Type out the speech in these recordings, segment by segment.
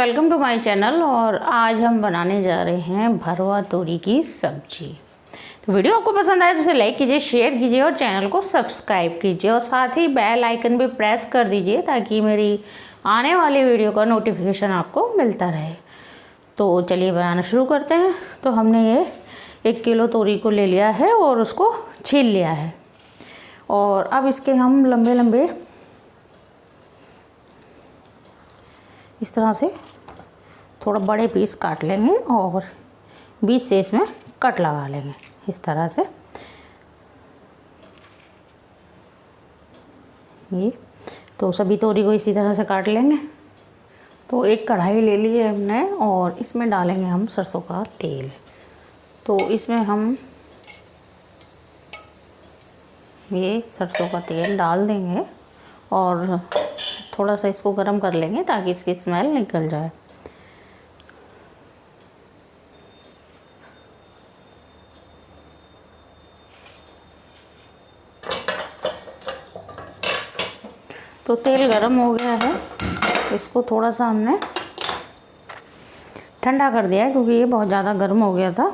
Welcome to my channel. और आज हम बनाने जा रहे हैं भरवा तोरी की सब्जी। तो वीडियो आपको पसंद आए तो इसे लाइक कीजिए, शेयर कीजिए और चैनल को सब्सक्राइब कीजिए और साथ ही बेल आइकन भी प्रेस कर दीजिए ताकि मेरी आने वाली वीडियो का नोटिफिकेशन आपको मिलता रहे। तो चलिए बनाना शुरू करते हैं। तो हमने ये 1 किलो तोरी को ले लिया है और उसको छील लिया है और अब इसके हम लंबे लंबे इस तरह से थोड़ा बड़े पीस काट लेंगे और बीच से इसमें कट लगा लेंगे इस तरह से। ये तो सभी तोरी को इसी तरह से काट लेंगे। तो एक कढ़ाई ले ली है हमने और इसमें डालेंगे हम सरसों का तेल। तो इसमें हम ये सरसों का तेल डाल देंगे और थोड़ा सा इसको गरम कर लेंगे ताकि इसकी स्मेल निकल जाए। तो तेल गरम हो गया है, इसको थोड़ा सा हमने ठंडा कर दिया है क्योंकि ये बहुत ज़्यादा गर्म हो गया था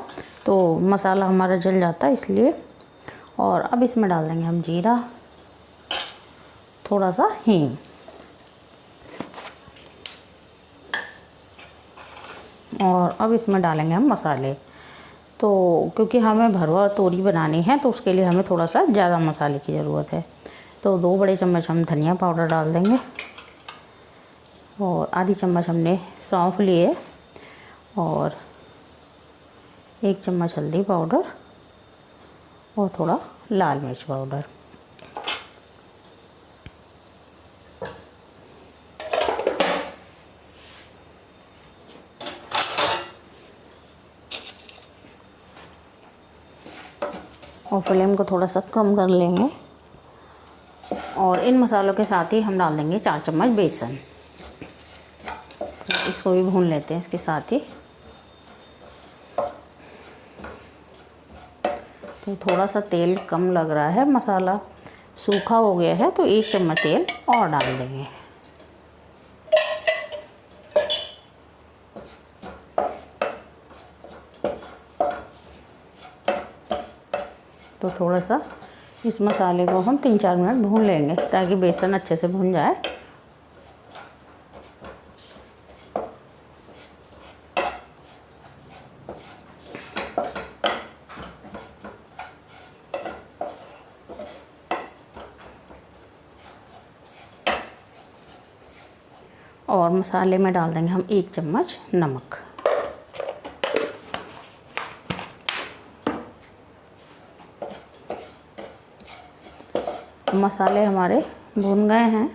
तो मसाला हमारा जल जाता है इसलिए। और अब इसमें डाल देंगे हम जीरा, थोड़ा सा हींग और अब इसमें डालेंगे हम मसाले। तो क्योंकि हमें भरवा तोरी बनानी है तो उसके लिए हमें थोड़ा सा ज़्यादा मसाले की ज़रूरत है। तो 2 बड़े चम्मच हम धनिया पाउडर डाल देंगे और आधी चम्मच हमने सौंफ लिए और 1 चम्मच हल्दी पाउडर और थोड़ा लाल मिर्च पाउडर। और फ्लेम को थोड़ा सा कम कर लेंगे और इन मसालों के साथ ही हम डाल देंगे 4 चम्मच बेसन। तो इसको भी भून लेते हैं इसके साथ ही। तो थोड़ा सा तेल कम लग रहा है, मसाला सूखा हो गया है तो 1 चम्मच तेल और डाल देंगे। तो थोड़ा सा इस मसाले को हम 3-4 मिनट भून लेंगे ताकि बेसन अच्छे से भुन जाए। और मसाले में डाल देंगे हम 1 चम्मच नमक। मसाले हमारे भुन गए हैं।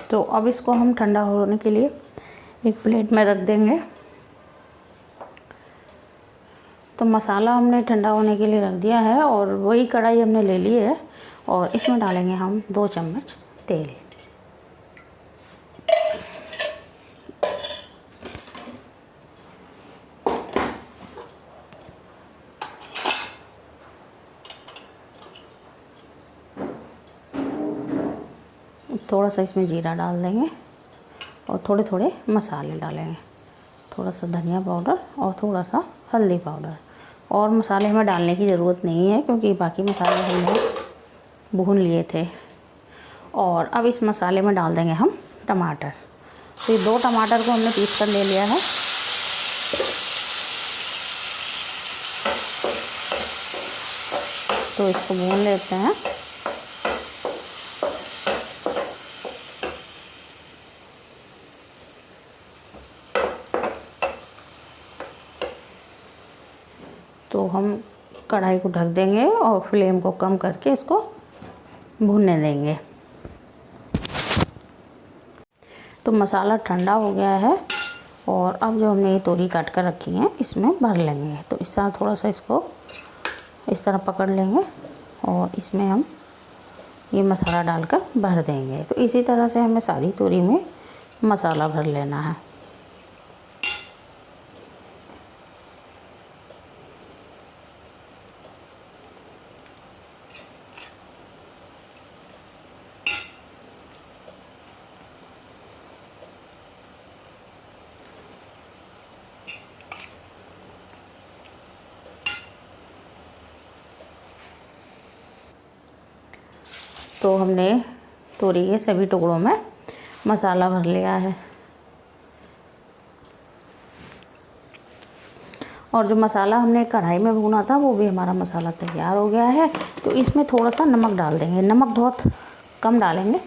तो अब इसको हम ठंडा होने के लिए एक प्लेट में रख देंगे। तो मसाला हमने ठंडा होने के लिए रख दिया है और वही कढ़ाई हमने ले ली है और इसमें डालेंगे हम 2 चम्मच तेल। थोड़ा सा इसमें जीरा डाल देंगे और थोड़े थोड़े मसाले डालेंगे, थोड़ा सा धनिया पाउडर और थोड़ा सा हल्दी पाउडर। और मसाले हमें डालने की ज़रूरत नहीं है क्योंकि बाकी मसाले हमने भून लिए थे। और अब इस मसाले में डाल देंगे हम टमाटर। तो ये 2 टमाटर को हमने पीस कर ले लिया है। तो इसको भून लेते हैं। तो हम कढ़ाई को ढक देंगे और फ्लेम को कम करके इसको भूनने देंगे। तो मसाला ठंडा हो गया है और अब जो हमने ये तोरी काट कर रखी है इसमें भर लेंगे। तो इस तरह थोड़ा सा इसको इस तरह पकड़ लेंगे और इसमें हम ये मसाला डालकर भर देंगे। तो इसी तरह से हमें सारी तोरी में मसाला भर लेना है। तो हमने तोरी के सभी टुकड़ों में मसाला भर लिया है और जो मसाला हमने कढ़ाई में भूना था वो भी हमारा मसाला तैयार हो गया है। तो इसमें थोड़ा सा नमक डाल देंगे। नमक बहुत कम डालेंगे,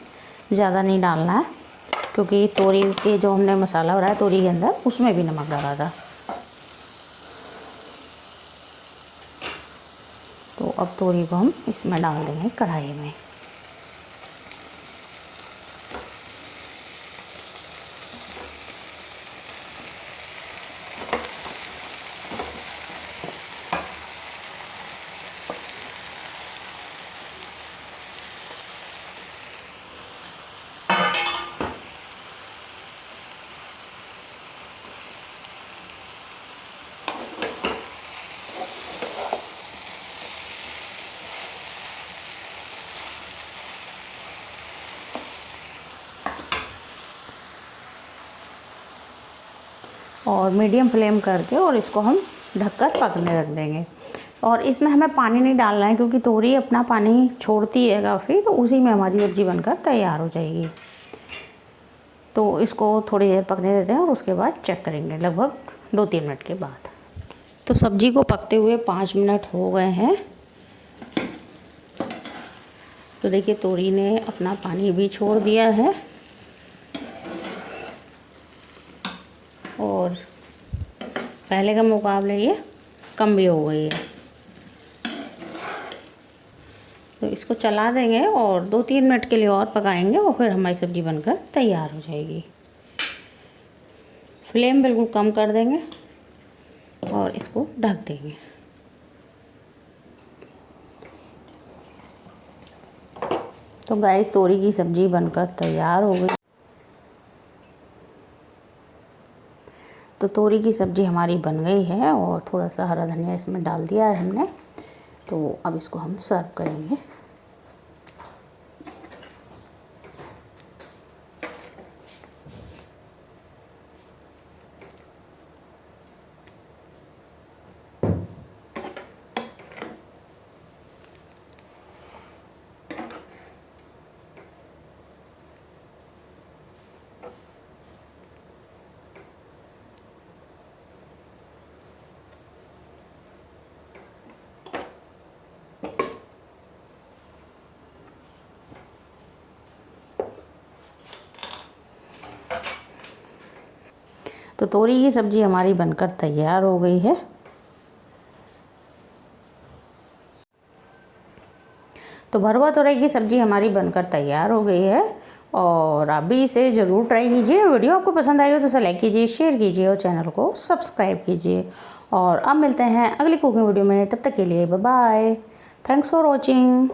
ज़्यादा नहीं डालना है, क्योंकि तोरी के जो हमने मसाला भरा है तोरी के अंदर उसमें भी नमक डाला था। तो अब तोरी को हम इसमें डाल देंगे कढ़ाई में। और मीडियम फ्लेम करके और इसको हम ढककर पकने रख देंगे। और इसमें हमें पानी नहीं डालना है, क्योंकि तोरी अपना पानी छोड़ती है काफ़ी, तो उसी में हमारी सब्ज़ी बनकर तैयार हो जाएगी। तो इसको थोड़ी देर पकने देते हैं और उसके बाद चेक करेंगे लगभग 2-3 मिनट के बाद। तो सब्ज़ी को पकते हुए 5 मिनट हो गए हैं। तो देखिए तोरी ने अपना पानी भी छोड़ दिया है और पहले के मुकाबले ये कम भी हो गई है। तो इसको चला देंगे और 2-3 मिनट के लिए और पकाएंगे और फिर हमारी सब्ज़ी बनकर तैयार हो जाएगी। फ्लेम बिल्कुल कम कर देंगे और इसको ढक देंगे। तो गाइस तोरी की सब्ज़ी बनकर तैयार हो गई। तो तोरी की सब्ज़ी हमारी बन गई है और थोड़ा सा हरा धनिया इसमें डाल दिया है हमने। तो अब इसको हम सर्व करेंगे। तो तोरी की सब्ज़ी हमारी बनकर तैयार हो गई है। तो भरवा तोरई की सब्ज़ी हमारी बनकर तैयार हो गई है और आप भी इसे ज़रूर ट्राई कीजिए। वीडियो आपको पसंद आई हो तो इसे लाइक कीजिए, शेयर कीजिए और चैनल को सब्सक्राइब कीजिए। और अब मिलते हैं अगली कुकिंग वीडियो में, तब तक के लिए bye bye. Thanks for watching.